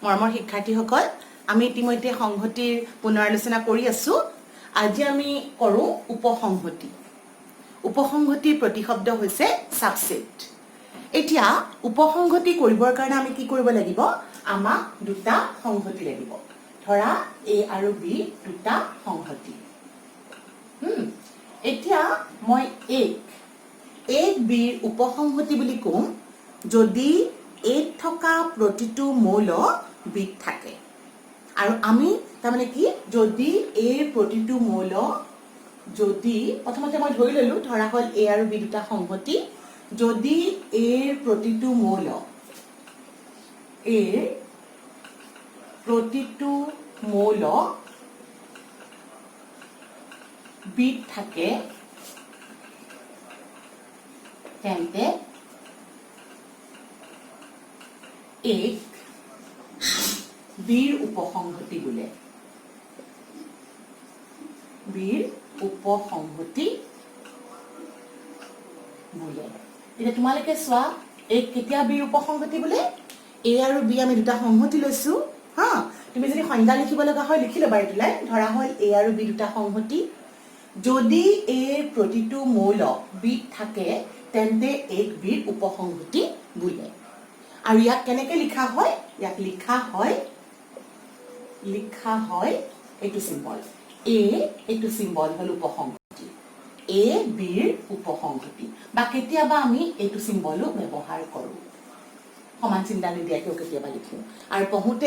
মৰমৰ শিক্ষাৰ্থীসকল আমি ইতিমধ্যে সংহতিৰ পুনৰালোচনা কৰি আছো আজি আমি কৰো উপসংহতি উপসংহতিৰ প্ৰতিশব্দ হৈছে সাবসেট এতিয়া উপসংহতি কৰিবৰ কাৰণে আমি কি কৰিব লাগিব আমাক দুটা সংহতি লাগিব ধৰা a আৰু b দুটা সংহতি এতিয়া মই a b উপসংহতি বুলি কম যদি a থকা প্ৰতিটো মৌল b থাকে আৰু আমি তাৰমানে কি যদি a প্ৰতিটো মৌল যদি প্ৰথমতে মই ধৰি ললো ধৰা হল a আৰু b দুটা সংহতি যদি a প্ৰতিটো মৌল b থাকে তেন্তে एक बीर उपसंहति बोले बीर उपसंहति बोले এতিয়া তোমালোকে চোৱা এক কেতিয়া বীৰ উপসংহতি বোলে a আৰু b আমি দুটা সংহতি লৈছো হা তুমি যদি সংজ্ঞা লিখিব লগা হয় লিখি লবা এইটো লাইন ধৰা হল a আৰু b দুটা সংহতি যদি a প্ৰতিটো মৌল b থাকে তেন্তে এক বীৰ উপসংহতি বোলে আৰু ইয়াক কেনেকৈ লিখা হয় ইয়াক লিখা হয় এইটো সিম্বল a এইটো সিম্বল হল উপসংহতি a বীৰ উপসংহতি বা কেতিয়াবা আমি এইটো সিম্বলও ব্যৱহাৰ কৰো সমান চিন্তা নিদিয়াকৈ কেতিয়াবা লিখো আৰু পঢ়োতে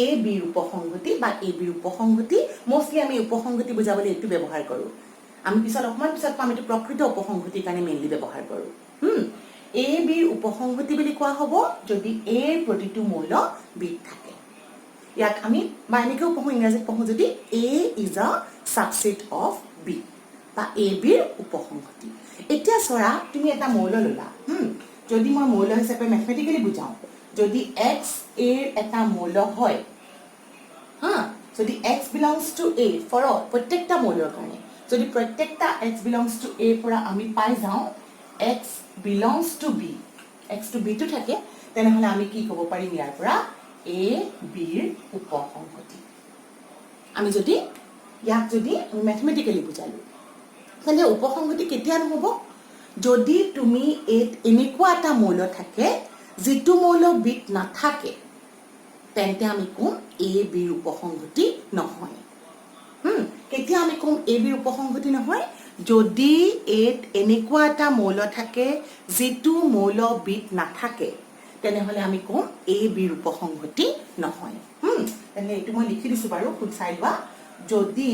a বীৰ উপসংহতি বা a বীৰ উপসংহতি মোষ্টলি আমি উপসংহতি বুজাবলৈ এইটো ব্যৱহাৰ কৰো আমি পিছত অকমান পিছত পাম এইটো প্ৰকৃত উপসংহতিৰ কাৰণে মেইনলি ব্যৱহাৰ কৰো a বীৰ উপসংহতি বুলি কোৱা হ'ব যদি a প্ৰতিটো মৌল b থাকে ইয়াক আমি মাইনিকেও পঢ়ো ইংৰাজীত পঢ়ো যদি a is a subset of b বা a বীৰ উপসংহতি এতিয়া চৰা তুমি এটা মৌল ললা যদি মই মৌল হিচাপে ম্যাথমেটিক্যালি বুজাও যদি x a এটা মৌল হয় যদি x belongs to a for all প্ৰত্যেকটা মৌলৰ কাৰণে যদি প্ৰত্যেকটা x belongs to a পৰা আমি পাই যাও x belongs to b x to b to থাকে তেনেহলে আমি কি ক'ব পাৰিম ইয়াৰ পৰা a bৰ উপসংহতি আমি যদি ইয়াক যদি ম্যাথমেটিক্যালি বুজালো তাহলে উপসংহতি কেতিয়া নহব যদি তুমি এনেকুৱা এটা মৌল থাকে যেটো মৌল বিত নাথাকে তেন্তে আমি কম a bৰ উপসংহতি নহয় কেতিয়া আমি কম a bৰ উপসংহতি নহয় যদি এনেকুৱা এটা মৌল থাকে যেটো মৌল বিত নাথাকে তেনেহলে আমি কম a bৰ উপসংহতি নহয় তেনে এইটো মই লিখি দিছো বাৰু খুদ চাই লোৱা যদি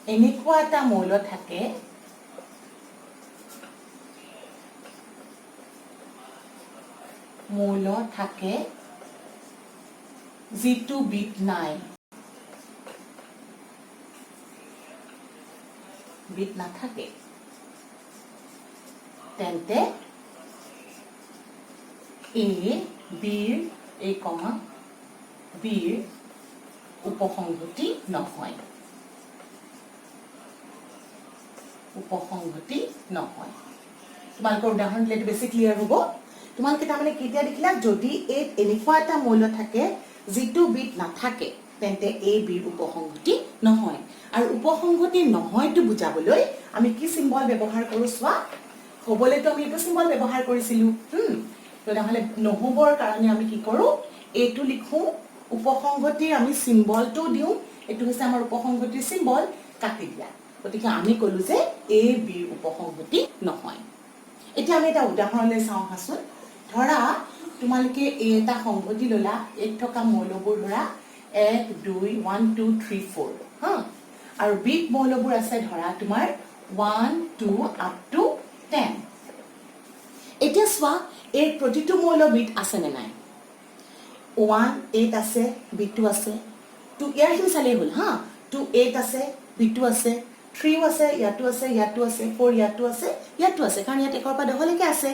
এনেকুৱা এটা মৌল থাকে যেটো বিত নাই বিত নাথাকে তেন্তে a bৰ উপসংহতি নহয় তোমালোকৰ উদাহৰণ দিলে বেছি ক্লিয়াৰ হ'ব তোমালোকে তাৰমানে কেতিয়া দেখিলা যদি এনেকুৱা এটা মৌল থাকে যেটো বিত নাথাকে তেন্তে a bৰ উপসংহতি নহয় আৰু উপসংহতি নহয়টো বুজাবলৈ আমি কি সিম্বল ব্যৱহাৰ কৰো চোৱা হ'বলেতো আমি এইটো সিম্বল ব্যৱহাৰ কৰিছিলো তেনেহলে নহবৰ কাৰণে আমি কি কৰো এইটো লিখো উপসংহতিৰ আমি সিম্বলটো দিও এইটো হৈছে আমাৰ উপসংহতিৰ সিম্বল কাটি দিয়া গতিকে আমি কলো যে a bৰ উপসংহতি নহয় এতিয়া আমি এটা উদাহৰণলৈ চাওঁ হাসুন ধৰা তোমালোকে এটা সংহতি ললা এক থকা মৌলবোৰ ধৰা 1 2 1 2 3 4 আৰু বিট মৌলবোৰ আছে ধৰা তোমাৰ 1 2 up to 10 এতিয়া চোৱা এই প্ৰতিটো মৌল বিট আছে নে নাই 1 8 আছে b2 আছে 2 ইয়াৰখিনি চালেই হ'ল 2 8 আছে b2 আছে 3 আছে ইয়াতো আছে 4 ইয়াতো আছে কাৰণ ইয়াত একৰ পৰা 10 লৈকে আছে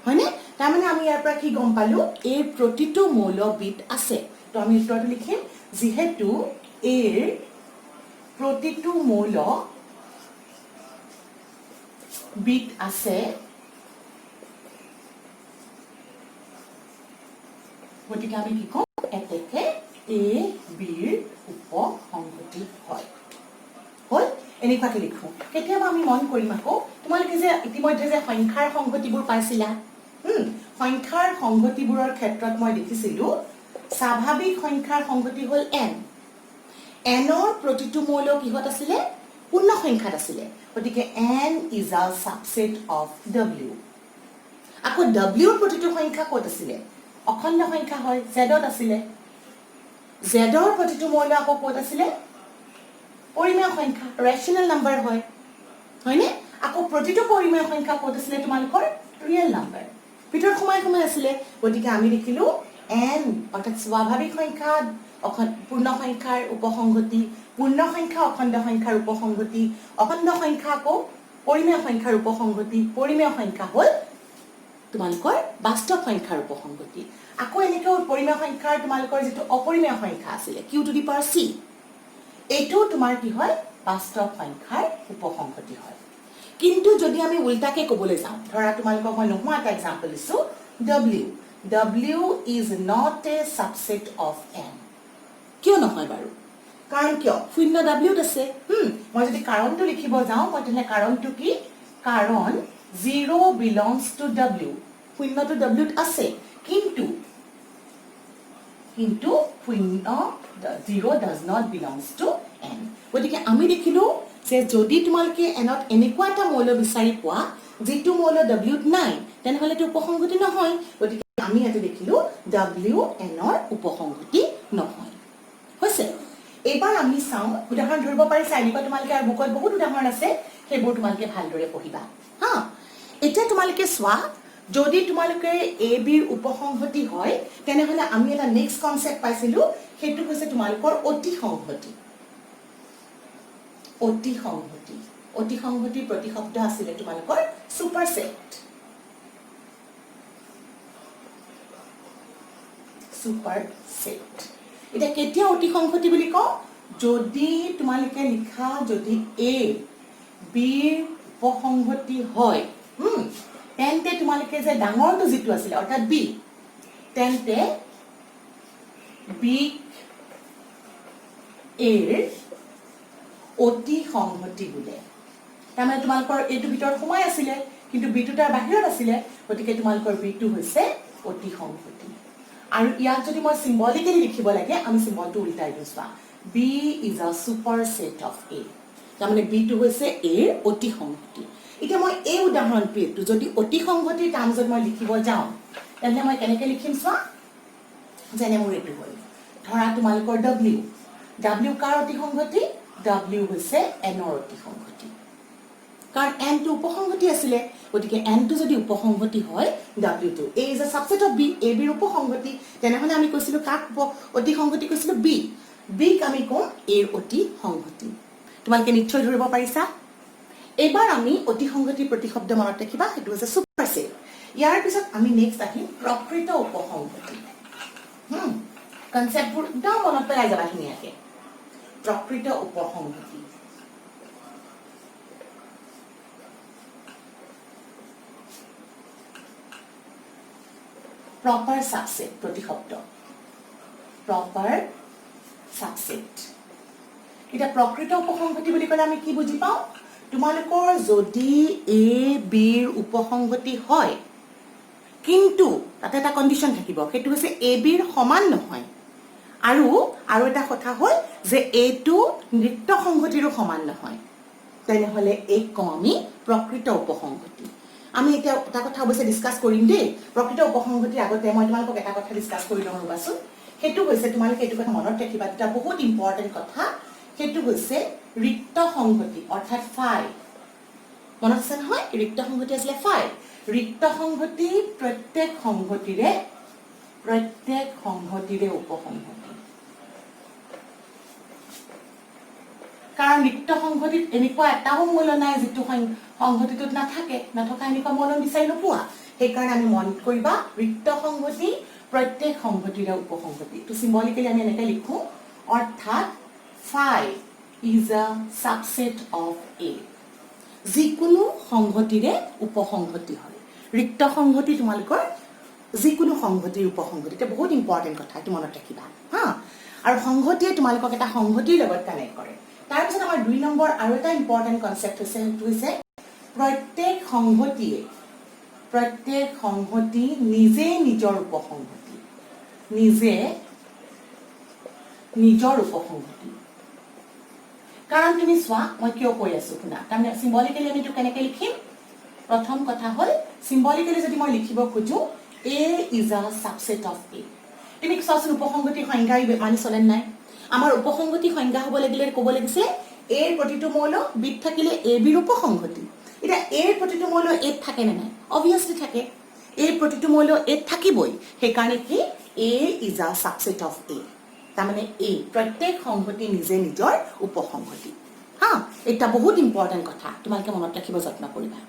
হয়নে তাৰমানে আমি ইয়াৰ পৰা কি গম পালো এই প্ৰতিটো মৌল বিট আছে তো আমি উত্তৰটো লিখিম যিহেতু এৰ প্ৰতিটো মৌল বিট আছে গতিকে আমি কি কম এতেকে এ বিৰ উপসংহতি হয় হল এনেকুৱাকে লিখো কেতিয়াবা আমি মন কৰিম আকৌ তোমালোকে যে ইতিমধ্যে যে সংখ্যাৰ সংগতিবোৰ পাইছিলা সংখ্যাৰ সংগতিবোৰৰ ক্ষেত্ৰত মই দেখিছিলো স্বাভাৱিক সংখ্যাৰ সংগতি হল n nৰ প্ৰতিটো মৌল কিহত আছিলে পূৰ্ণ সংখ্যাত আছিলে গতিকে n is a subset of w আকৌ w ৰ প্ৰতিটো সংখ্যা ক'ত আছিলে অখণ্ড সংখ্যা হয় z ত আছিলে z ৰ প্ৰতিটো মৌল আকৌ ক'ত আছিলে পৰিমেয় সংখ্যা ৰেচনেল নাম্বাৰ হয় হয়নে আকৌ প্ৰতিটো পৰিমেয় সংখ্যা ক'ত আছিলে তোমালোকৰ ৰিয়েল নাম্বাৰ ভিতৰত সময় আছিলে গতিকে আমি দেখিলো n অৰ্থাৎ স্বাভাৱিক সংখ্যা পূৰ্ণ সংখ্যাৰ উপসংগতি পূৰ্ণ সংখ্যা অখণ্ড সংখ্যাৰ উপসংগতি অখণ্ড সংখ্যা আকৌ পৰিমেয় সংখ্যাৰ উপসংগতি পৰিমেয় সংখ্যা হ'ল তোমালোকৰ বাস্তৱ সংখ্যাৰ উপসংগতি আকৌ এনেকৈ পৰিমেয় সংখ্যাৰ তোমালোকৰ যেটো অপৰিমেয় সংখ্যা আছিলে q two the power c এইটো তোমাৰ কি হয় বাস্তৱ সংখ্যাৰ উপসংগতি হয় কিন্তু যদি আমি উল্টাকে ক'বলৈ যাওঁ ধৰা তোমালোকক মই নোহোৱা এটা এক্সাম্পল দিছো w is not a subset of n কিয় নহয় বাৰু কাৰণ কিয় শূন্য w ত আছে মই যদি কাৰণটো লিখিব যাওঁ মই তেনে কাৰণটো কি কাৰণ 0 belongs to w শূন্যটো w ত আছে কিন্তু শূন্য 0 does not belongs to n গতিকে আমি দেখিলো যে যদি তোমালোকে n ত এনেকুৱা এটা মৌল বিচাৰি পোৱা যেটো মৌল w ত নাই তেনেহলে তো উপসংগতি নহয় গতিকে আমি ইয়াতে দেখিলো w n ৰ উপসংগতি নহয় হৈছে এবাৰ আমি চাওঁ উদাহৰণ ধৰিব পাৰিছা এনেকুৱা তোমালোকে আৰু বুকত বহুত উদাহৰণ আছে সেইবোৰ তোমালোকে ভালদৰে পঢ়িবা হা এটা তোমালোকে চোৱা যদি তোমালোকে a b ৰ উপসংগতি হয় তেনেহলে আমি এটা নেক্সট কনসেপ্ট পাইছিলো সেইটো হৈছে তোমালোকৰ অতি সংহতি অতি সংহতি প্ৰতিশব্দ আছিল তোমালোকৰ সুপাৰসেট এটা কেতিয়া অতি সংহতি বুলি কও যদি তোমালোকে লিখা যদি a b ৰ উপসংগতি হয় তেন্তে তোমালোকে যে ডাঙৰটো যেটো আছিল অৰ্থাৎ b তেন্তে b এৰ অতি সংহতি বুলে তাৰমানে তোমালোকৰ এটো ভিতৰত সময় আছিল কিন্তু b টো তাৰ বাহিৰত আছিল গতিকে তোমালোকৰ b টো হৈছে অতি সংহতি আৰু ইয়াত যদি মই সিম্বলিক্যালি লিখিব লাগে আমি সিম্বলটো উল্টাই দিছো b is a superset of a তাৰমানে b টো হৈছে a ৰ অতি সংহতি এতিয়া মই এই উদাহৰণটো যদি অতি সংহতি টাৰ্মছত মই লিখিব যাওঁ তেন্তে মই কেনেকৈ লিখিম চোৱা যেনে মোৰ এটো হ'ল ধৰা তোমালোকৰ w কাৰ অতি সংহতি w হৈছে n ৰ অতি সংহতি কাৰণ n টো উপসংহতি আছিল গতিকে n টো যদি উপসংহতি হয় w টো a is a subset of b a b ৰ উপসংহতি তেনেহলে আমি কৈছিলো কাক অতি সংহতি কৈছিলো b ক আমি কম a ৰ অতি সংহতি তোমালোকে নিশ্চয় ধৰিব পাৰিছা এবাৰ আমি অতি সংহতি প্ৰতিশব্দ মনত ৰাখিবা হেতু হৈছে সুপাৰসেট ইয়াৰ পিছত আমি নেক্সট আহিম প্ৰকৃত উপসংহতি কনসেপ্টবোৰ একদম মনত পেলাই যাবা ধুনীয়াকৈ প্ৰকৃত উপসংহতি proper subset প্ৰতিশব্দ proper subset এটা প্ৰকৃত উপসংহতি বুলি ক'লে আমি কি বুজি পাওঁ তোমালোকৰ যদি a b ৰ উপসংহতি হয় কিন্তু তাতে এটা কন্ডিশন থাকিব সেইটো হৈছে a b ৰ সমান নহয় আৰু এটা কথা হ'ল যে a টো নিত্য সংহতিৰো সমান নহয় তেনেহলে এক কমি প্ৰকৃত উপসংহতি আমি এটা কথা অবশ্যই ডিসকাস কৰিম দেই প্ৰকৃত উপসংহতিৰ আগতে মই তোমালোকক এটা কথা ডিসকাস কৰি লওঁ ৰবাচোন হেতু হৈছে তোমালোকে এটো কথা মনত ৰাখিবা এটা বহুত ইম্পৰ্টেন্ট কথা হেতু হৈছে ৰিক্ত সংহতি অৰ্থাৎ ফাই মনত আছে নহয় ৰিক্ত সংহতি আছিল ফাই ৰিক্ত সংহতি প্ৰত্যেক সংহতিৰে উপসংহতি কাৰণ ৰিক্ত সংহতিত এনেকুৱা এটাও মূল নাই যেটো সংহতিটোত নথকা এনেকুৱা মূল বিচাৰি নোপোৱা সেই কাৰণে আমি মন কৰিবা ৰিক্ত সংহতি প্ৰত্যেক সংহতিৰে উপসংহতি তো সিম্বলিক্যালি আমি এনেকৈ লিখো অৰ্থাৎ phi is a subset of a যিকোনো সংহতিৰে উপসংহতি হয় ৰিক্ত সংহতি তোমালোকৰ যিকোনো সংহতিৰ উপসংহতি এটা বহুত ইম্পৰ্টেণ্ট কথা এইটো মনত ৰাখিবা হা আৰু সংহতিয়ে তোমালোকক এটা সংহতিৰ লগত কানেক্ট কৰে তাৰপিছত আমাৰ 2 নম্বৰ আৰু এটা ইম্পৰ্টেণ্ট কনসেপ্ট হৈছে সেইটো হৈছে প্ৰত্যেক সংহতি নিজে নিজৰ উপসংহতি কাৰণ তুমি চোৱা মই কিয় কৈ আছো শুনা তাৰমানে সিম্বলিক্যালি আমি এইটো কেনেকৈ লিখিম প্ৰথম কথা হ'ল সিম্বলিক্যালি যদি মই লিখিব খোজো A is a subset of A তুমি চোৱাচোন উপসংহতি সংজ্ঞা মানি চলেন নাই আমাৰ উপসংহতি সংজ্ঞা হ'ব লাগিলে ক'ব লাগিছে A ৰ প্ৰতিটো মৌল B ত থাকিলে A B ৰ উপসংহতি এটা A ৰ প্ৰতিটো মৌল A ত থাকে নে নাই অবভিয়াছলি থাকে A ৰ প্ৰতিটো মৌল A ত থাকিবই সেই কাৰণে কি A is a subset of A তাৰমানে A প্ৰত্যেক সংহতি নিজে নিজৰ উপসংহতি হা এটা বহুত ইম্পৰ্টেণ্ট কথা তোমালোকে মনত ৰাখিব যত্ন কৰিবা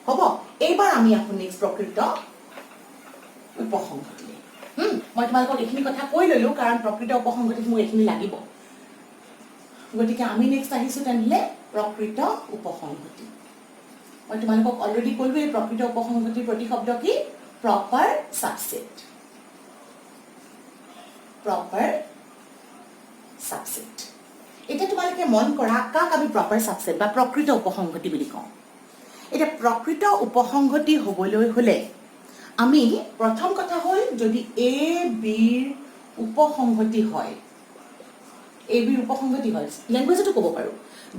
হ'ব এইবাৰ আমি আকৌ নেক্সট প্ৰকৃত উপসংহতি মই তোমালোকক এইখিনি কথা কৈ ললো কাৰণ প্ৰকৃত উপসংহতিত মোৰ এইখিনি লাগিব গতিকে আমি নেক্সট আহিছো তেনেহলে প্ৰকৃত উপসংহতি মই তোমালোকক অলৰেডি কৈলো এই প্ৰকৃত উপসংহতিৰ প্ৰতিশব্দ কি প্ৰপাৰ সাবসেট এটা তোমালোকে মন কৰা কাক আমি প্ৰপাৰ সাবসেট বা প্ৰকৃত উপসংহতি বুলি কওঁ এটা প্ৰকৃত উপসংহতি হ'বলৈ হলে আমি প্ৰথম কথা হ'ল যদি A B ৰ উপসংহতি হয় ল্যাঙ্গুৱেজটো ক'ব পাৰো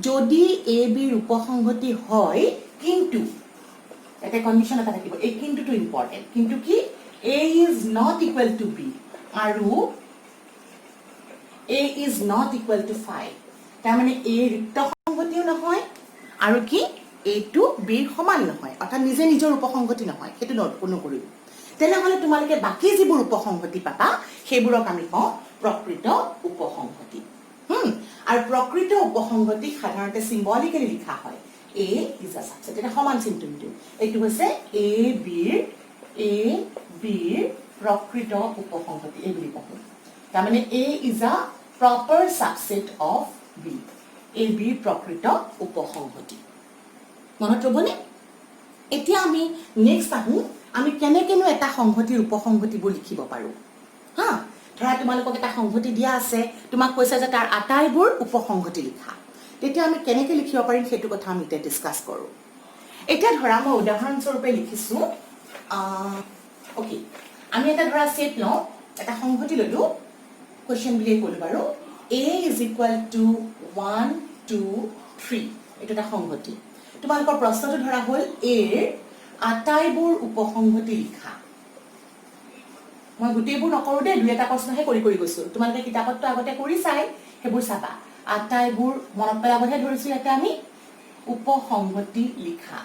যদি A B ৰ উপসংহতি হয় কিন্তু এটা কন্ডিশন এটা থাকিব এই কিন্তুটো ইম্পৰ্টেন্ট কিন্তু কি A is not equal to B আৰু A is not equal to 5 তাৰমানে A ৰিক্ত সংহতিও নহয় আৰু কি A টো B ৰ সমান নহয় অৰ্থাৎ নিজে নিজৰ উপসংহতি নহয় সেইটো নোট নকৰিব তেনেহলে তোমালোকে বাকি যিবোৰ উপসংহতি পাবা সেইবোৰক আমি কওঁ প্ৰকৃত উপসংহতি আৰু প্ৰকৃত উপসংহতি সাধাৰণতে সিম্বলিক্যালি লিখা হয় A is a subset এটা সমান চিনটো এইটো হৈছে A B ৰ প্ৰকৃত উপসংহতি এই বুলি কওঁ তাৰমানে A is a proper subset of B A B ৰ প্ৰকৃত উপসংহতি মনত ৰবনে এতিয়া আমি নেক্সট আহো আমি কেনেকেনো এটা সংহতিৰ উপসংহতিবোৰ লিখিব পাৰো হা ধৰা তোমালোকক এটা সংহতি দিয়া আছে তোমাক কৈছে যে তাৰ আটাইবোৰ উপসংহতি লিখা তেতিয়া আমি কেনেকৈ লিখিব পাৰিম সেইটো কথা আমি এতিয়া ডিসকাস কৰো এতিয়া ধৰা মই উদাহৰণ স্বৰূপে লিখিছো ওকে আমি এটা ধৰা সেট লওঁ এটা সংহতি ললো কোৱেশ্চন বুলি ক'লো বাৰু A is equal to 1 2 3 এটা এটা সংহতি তোমালোকৰ প্ৰশ্নটো ধৰা হ'ল A ৰ আটাইবোৰ উপসংহতি লিখা মই গুটেইবোৰ নকৰো দে দুই এটা প্ৰশ্নহে কৰি গৈছো তোমালোকে কিতাপতটো আগতে কৰি চাই হেবোৰ চাবা আটাইবোৰ মনত পেলাবহে ধৰিছো ইয়াতে আমি উপসংহতি লিখা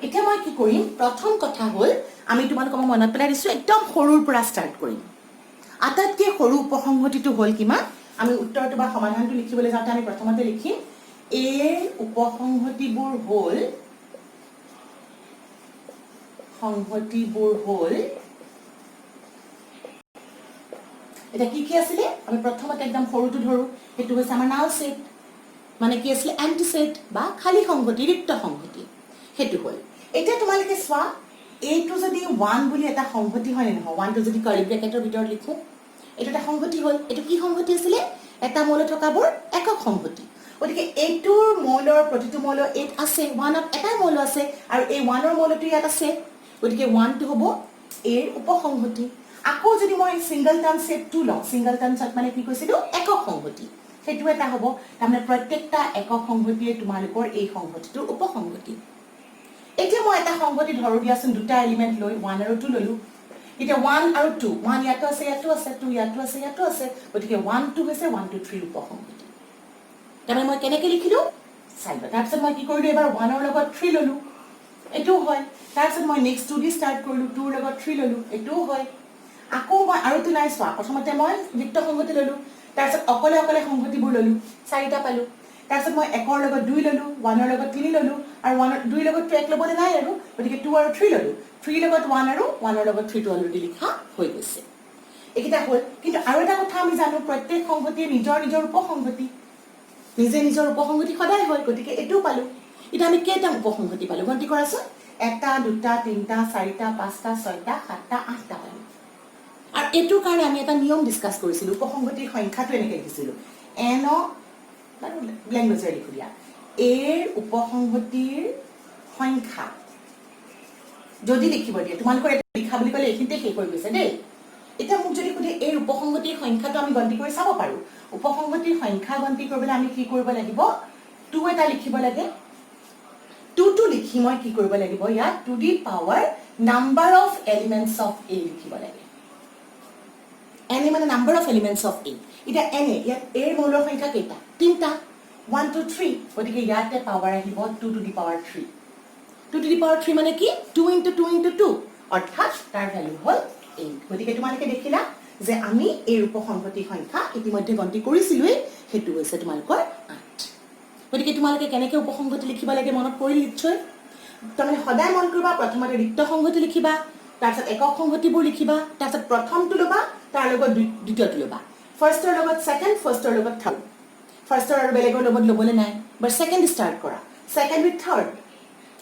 এতিয়া মই কি কৰিম প্ৰথম কথা হ'ল আমি তোমালোকক মনত পেলাই দিছো একদম সৰুৰ পৰা ষ্টাৰ্ট কৰিম আটাইতকৈ সৰু উপসংহতিটো হ'ল কিমান আমি উত্তৰটো বা সমাধানটো লিখিবলৈ যাওঁতে আমি প্ৰথমতে লিখিম A ৰ উপসংহতিবোৰ হ'ল এটা কি আছিলে আমি প্ৰথমতে একদম সৰুটো ধৰো সেইটো হৈছে আমাৰ নাল সেট মানে কি আছিলে এন্টি সেট বা খালি সংহতি ৰিক্ত সংহতি সেইটো হ'ল এতিয়া তোমালোকে চোৱা A টো যদি 1 বুলি এটা সংহতি হয় নহয় 1 টো যদি কাৰ্লি ব্ৰেকেটৰ ভিতৰত লিখো এটা এটা সংহতি হ'ল এটো কি সংহতি আছিলে এটা মৌল থকাবোৰ একক সংহতি গতিকে এটোৰ মৌলৰ প্ৰতিটো মৌল 8 আছে 1ত এটাই মৌল আছে আৰু এই 1ৰ মৌলটো ইয়াত আছে গতিকে 1 টো হ'ব A ৰ উপসংহতি আকৌ যদি মই সিঙ্গল টাৰ্ম সেট 2 লওঁ সিঙ্গল টাৰ্ম সেট মানে কি কৈছিলো একক সংহতি সেইটো এটা হ'ব তাৰমানে প্ৰত্যেকটা একক সংহতিয়ে তোমালোকৰ এই সংহতিটোৰ উপসংহতি এতিয়া মই এটা সংহতি ধৰো দিয়াচোন দুটা এলিমেন্ট লৈ 1 আৰু 2 ললো এতিয়া 1 আৰু 2 1 ইয়াতো আছে 2 ইয়াতো আছে গতিকে 1 2 হৈছে 1 2 3 উপসংহতি তাৰমানে মই কেনেকৈ লিখিলো চাইবা তাৰপিছত মই কি কৰিলো এবাৰ 1 ৰ লগত 3 ললো এটো হয় তাৰপিছত মই নেক্সট 2 দি ষ্টাৰ্ট কৰিলো 2 ৰ লগত 3 ললো এটো হয় আকৌ মই আৰু তো নাই চোৱা প্ৰথমতে মই ৰিক্ত সংহতি ললো তাৰপিছত অকলে সংহতিবোৰ ললো চাৰিটা পালো তাৰপিছত মই 1 ৰ লগত 2 ললো 1 ৰ লগত 3 ললো আৰু 1 ৰ 2 ৰ লগত 1 লবলে নাই আৰু গতিকে 2 আৰু 3 ললো 3 লগত 1 আৰু 1 ৰ লগত 3 টো অলৰেডি লিখা হৈ গৈছে একিটা হ'ল কিন্তু আৰু এটা কথা আমি জানো প্ৰত্যেক সংহতিয়ে নিজৰ উপসংহতি নিজে নিজৰ উপসংহতি সদায় হয় গতিকে এটো পালো এটা আমি কেইটা উপসংহতি পালো গন্তি কৰাছো এটা দুটা তিনিটা চাৰিটা পাঁচটা ছয়টা সাতটা আঠটা পালো আৰু এইটোৰ কাৰণে আমি এটা নিয়ম ডিছকাছ কৰিছিলোঁ উপসংগতিৰ সংখ্যাটো এনেকৈ লিখিছিলোঁ এন বাৰু লেংগুৱেজেৰে লিখো দিয়া এৰ উপসংগতিৰ সংখ্যা যদি লিখিব দিয়ে তোমালোকৰ এটা লিখা বুলি ক'লে এইখিনিতে শেষ হৈ গৈছে দেই এতিয়া মোক যদি সুধে এই উপসংগতিৰ সংখ্যাটো আমি গন্তি কৰি চাব পাৰোঁ উপসংগতিৰ সংখ্যা গন্তি কৰিবলৈ আমি কি কৰিব লাগিব 2 এটা লিখিব লাগে 2 টো লিখি মই কি কৰিব লাগিব ইয়াত to the power number of elements of A লিখিব লাগে n মানে number of elements of A এটা n ইয়াত a ৰ মৌলৰ সংখ্যা কেইটা তিনিটা 1 2 3 গতিকে ইয়াতে পাৱাৰ আহিব 2 two the power 3 2 two the power 3 মানে কি 2 into 2 into 2 অৰ্থাৎ তাৰ ভ্যালু হ'ল 8 গতিকে তোমালোকে দেখিলা যে আমি এই উপসংগতি সংখ্যা ইতিমধ্যে গন্তি কৰিছিলোই হেতু হৈছে তোমালোকৰ 8 গতিকে তোমালোকে কেনেকৈ উপসংগতি লিখিব লাগে মনত পৰিল নিশ্চয় তুমি সদায় মন কৰিবা প্ৰথমতে ৰিক্ত সংগতি লিখিবা তাৰপিছত একক সংগতিবোৰ লিখিবা তাৰপিছত প্ৰথমটো লবা তাৰ লগত দ্বিতীয়টো লবা ফাৰ্ষ্টৰ লগত সেকেন্ড ফাৰ্ষ্টৰ লগত থাৰ্ড ফাৰ্ষ্টৰ আৰু বেলেগৰ লগত লবলৈ নাই বাট সেকেন্ড ষ্টাৰ্ট কৰা সেকেন্ড উইথ থাৰ্ড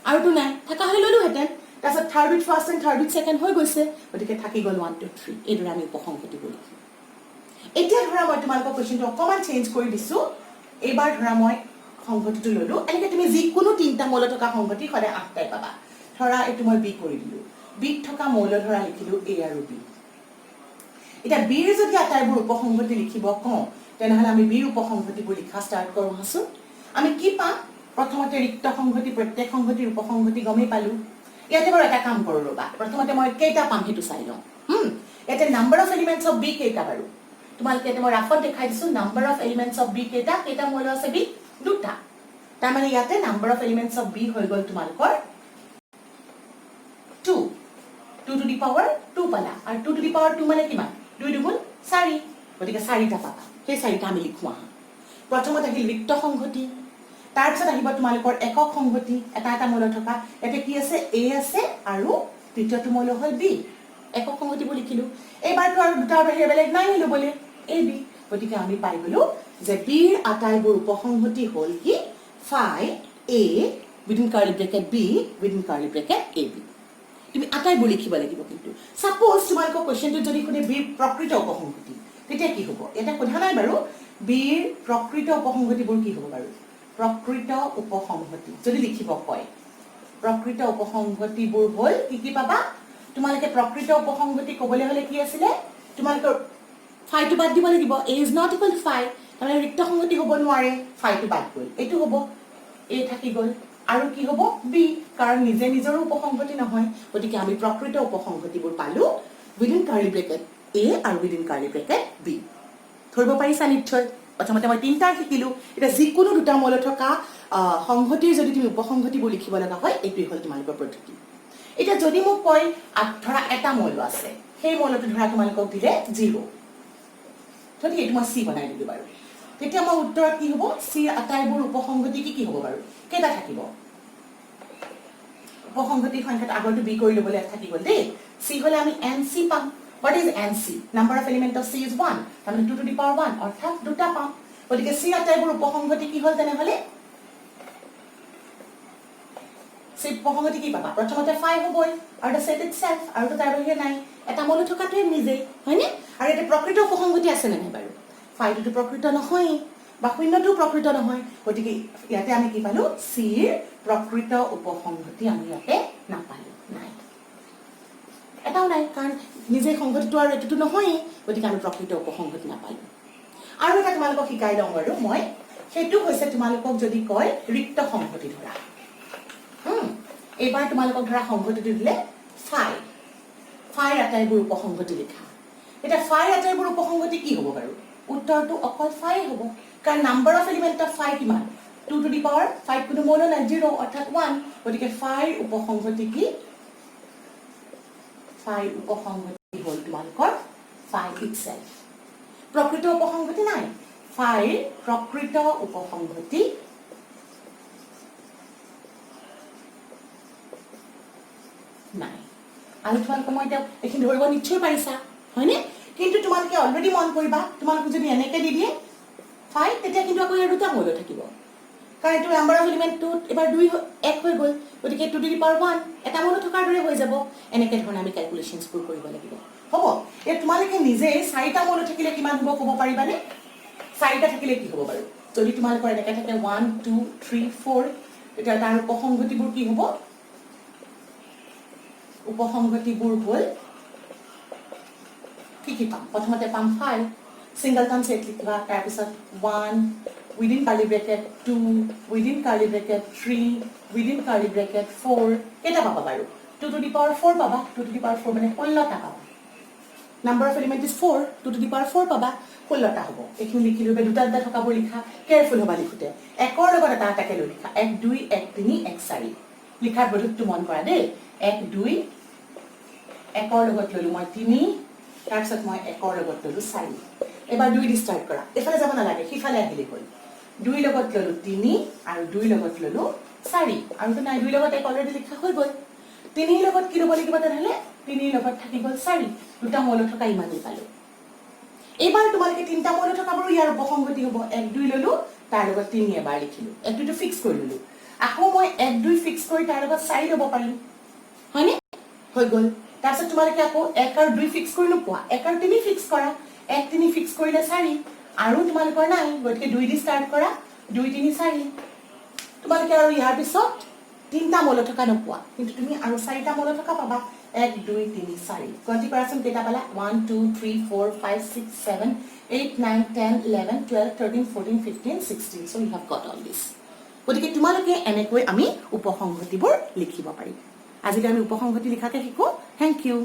আৰু তো নাই থাকা হলে ললো হেতেন তাৰপিছত third with first and third with second হৈ গৈছে গতিকে থাকি গ'ল 1 2 3 এইদৰে আমি উপসংগতিবোৰ লিখিম এতিয়া ধৰা মই তোমালোকৰ কোৱেশ্চনটো অকমান চেঞ্জ কৰি দিছো এইবাৰ ধৰা মই সংগতিটো ললো এনেকৈ তুমি যিকোনো তিনিটা মৌল থকা সংগতি সদায় 8টাই পাবা ধৰা এইটো মই বি কৰি দিলো বিত থকা মৌল ধৰা লিখিলো এ আৰু বি এটা বিৰ যদি আটাইবোৰ উপসংগতি লিখিব কওঁ তেনেহলে আমি বিৰ উপসংগতিবোৰ লিখা ষ্টাৰ্ট কৰো হাসু আমি কি পাম প্ৰথমতে ৰিক্ত সংগতি প্ৰত্যেক সংগতিৰ উপসংগতি গমেই পালো ইয়াতে বাৰু এটা কাম কৰো ৰবা প্ৰথমতে মই কেইটা পাম হেতু চাই লওঁ ইয়াতে number of elements of B কেইটা বাৰু তোমালোকে এটা মই ৰাফত দেখাই দিছো number of elements of B কেইটা মৌল আছে বি দুটা তাৰ মানে ইয়াতে number of elements of B হৈ গ'ল তোমালোকৰ 2 2 to the power 2 পালা আৰু 2 to the power 2 মানে কিমান 2 দুগুণ 4 গতিকে 4টা পাবা সেই 4টা আমি লিখো আহা প্ৰথমতে আহিল ৰিক্ত সংগতি তাৰ পিছত আহিব তোমালোকৰ একক সংগতি এটা এটা মৌল থকা এতে কি আছে a আছে আৰু দ্বিতীয়টো মৌল হ'ল b একক সংগতিবোৰ লিখিলো এইবাৰটো আৰু দুটাৰ বাহিৰে বেলেগ নাই লবলে a b গতিকে আমি পাই গলো যে b ৰ আটাইবোৰ উপসংগতি হ'ল কি phi a within curly bracket b within curly bracket ab তুমি আটাইবোৰ লিখিব লাগিব কিন্তু সাপোজ তোমালোকৰ কোৱেশ্চনটো যদি কোনে বি প্ৰকৃত উপসংগতি তেতিয়া কি হ'ব এটা কথা নাই বাৰু বিৰ প্ৰকৃত উপসংগতিবোৰ কি হ'ব বাৰু প্ৰকৃত উপসংগতি যদি লিখিব কয় প্ৰকৃত উপসংগতিবোৰ হ'ল কি পাবা তোমালোকে প্ৰকৃত উপসংগতি ক'বলৈ হলে কি আছিল তোমালোকৰ phi টো বাদ দিব লাগিব a is not equal to phi মানে ৰিক্ত সংগতি হ'ব নোৱাৰে phi টো বাদ গ'ল এইটো হ'ব a থাকি গ'ল আৰু কি হ'ব b কাৰণ নিজে নিজৰ উপসংগতি নহয় গতিকে আমি প্ৰকৃত উপসংগতিবোৰ পালো within curly bracket a আৰু within curly bracket b ধৰিব পাৰিছা নিশ্চয় প্ৰথমতে মই তিনটা শিকিলো এটা যিকোনো দুটা মৌল থকা সংগতিৰ যদি তুমি উপসংগতিবোৰ লিখিব লগা হয় এইটোই হ'ল তোমালোকৰ পদ্ধতি এটা যদি মোক কয় ধৰা এটা মৌল আছে সেই মৌলটো ধৰা তোমালোকক দিলে 0 যদি এইটো মই c বনাই দিলো বাৰু তেতিয়া মই উত্তৰ কি হ'ব c আটাইবোৰ উপসংগতি কি হ'ব বাৰু কেইটা থাকিব উপসংগতি সংখ্যাটো আগৰটো b কৰি লবলৈ থাকি গ'ল দেই c হলে আমি nc পাম what is nc number of element of c is 1 তাহলে 2 to the power 1 অৰ্থাৎ দুটা পাম গতিকে c আটাইবোৰ উপসংগতি কি হ'ল তেনেহলে c উপসংগতি কি পাবা প্ৰথমতে 5 হ'বই আৰু the set itself আৰু তাৰ বাহিৰে নাই এটা মৌল থকাটোৱে নিজে হয়নে আৰু এটা প্ৰকৃত উপসংগতি আছে নে নাই বাৰু 5 টো প্ৰকৃত নহয় বা শূন্যটো প্ৰকৃত নহয় গতিকে ইয়াতে আমি কি পালো c ৰ প্ৰকৃত উপসংগতি আমি ইয়াতে নাপালো নাই এটাও নাই কাৰণ নিজে সংগতিটো আৰু এটোটো নহয় গতিকে আমি প্ৰকৃত উপসংগতি নাপালো আৰু এটা তোমালোকক শিকাই লওঁ বাৰু মই সেইটো হৈছে তোমালোকক যদি কয় ৰিক্ত সংগতি ধৰা এইবাৰ তোমালোকক ধৰা সংগতিটো দিলে phi আটাইবোৰ উপসংগতি লিখা এটা phi আটাইবোৰ উপসংগতি কি হ'ব বাৰু উত্তৰটো অকল phi হ'ব কাৰণ number of element of phi কিমান 2 to the power 5 কোনো মৌল নাই 0 অৰ্থাৎ 1 গতিকে phi উপসংগতি কি phi উপসংগতি হ'ল তোমালোকৰ phi itself প্ৰকৃত উপসংগতি নাই phi প্ৰকৃত উপসংগতি নাই আৰু তোমালোকে মই এতিয়া এইখিনি ধৰিব নিশ্চয় পাৰিছা হয়নে কিন্তু তোমালোকে অলৰেডি মন কৰিবা তোমালোকে যদি এনেকৈ দি দিয়ে phi তেতিয়া কিন্তু আকৌ ইয়াৰ দুটা মৌল থাকিব কাৰণ এইটো নাম্বাৰ অফ এলিমেণ্টটোত এবাৰ 2 1 হৈ গ'ল গতিকে 2 টু দি পাৱাৰ 1 এটা মনত থকাৰ দৰে হৈ যাব এনেকৈ ধৰণে আমি ক্যালকুলেশনছবোৰ কৰিব লাগিব হ'ব এই তোমালোকে নিজে 4টা মনত থাকিলে কিমান হ'ব ক'ব পাৰিবানে 4টা থাকিলে কি হ'ব বাৰু যদি তোমালোকৰ এনেকৈ থাকে 1 2 3 4 এটা তাৰ উপসংগতিবোৰ কি হ'ব উপসংগতিবোৰ হ'ল কি পাম প্ৰথমতে পাম 5 সিংগলটন সেট লিখিবা তাৰ পিছত 1 within curly bracket 2 within curly bracket 3 within curly bracket 4 কেটা পাবা বাৰু 2 to the power 4 পাবা 2 to the power 4 মানে 16 টা পাবা number of element is 4 2 to the power 4 পাবা 16 টা হ'ব এখিনি লিখিলো বে দুটা দুটা থকাবোৰ লিখা কেয়াৰফুল হ'বা লিখোতে একৰ লগত এটা এটাকে লৈ লিখা 1 2 1 3 1 4 লিখাৰ বদলটো মন কৰা দেই 1 2 একৰ লগত ললো মই 3 তাৰপিছত মই একৰ লগত ললো 4 এবাৰ 2 দি ষ্টাৰ্ট কৰা এফালে যাব নালাগে সিফালে আহিলে গ'ল 2 লগত ললো 3 আৰু 2 লগত ললো 4 আৰু তো নাই 2 লগত এক অলৰেডি লিখা হৈ গ'ল 3 লগত কি ল'ব লাগিব তেনেহলে 3 লগত থাকি গ'ল 4 দুটা মৌল থকা ইমানেই পালো এবাৰ তোমালোকে তিনটা মৌল থকাবোৰ ইয়াৰ উপসংগতি হ'ব 1 2 ললো তাৰ লগত 3 এবাৰ লিখিলো 1 2 টো ফিক্স কৰি ললো আকৌ মই 1 2 ফিক্স কৰি তাৰ লগত 4 ল'ব পাৰিম হয়নে হৈ গ'ল তাৰপিছত তোমালোকে আকৌ 1 আৰু 2 ফিক্স কৰি নোপোৱা 1 আৰু 3 ফিক্স কৰা 1 3 ফিক্স কৰিলে 4 আৰু তোমালোকৰ নাই গতিকে 2 দি ষ্টাৰ্ট কৰা 2 3 4 তোমালোকে আৰু ইয়াৰ পিছত তিনটা মৌল থকা নোপোৱা কিন্তু তুমি আৰু 4টা মৌল থকা পাবা 1 2 3 4 গণতি কৰাচোন কেইটা পালা 1 2 3 4 5 6 7 8 9 10 11 12 13 14 15 16 so you have got all this গতিকে তোমালোকে এনেকৈ আমি উপসংগতিবোৰ লিখিব পাৰিম আজিলৈ আমি উপসংগতি লিখাকে শিকো থ্যাংক ইউ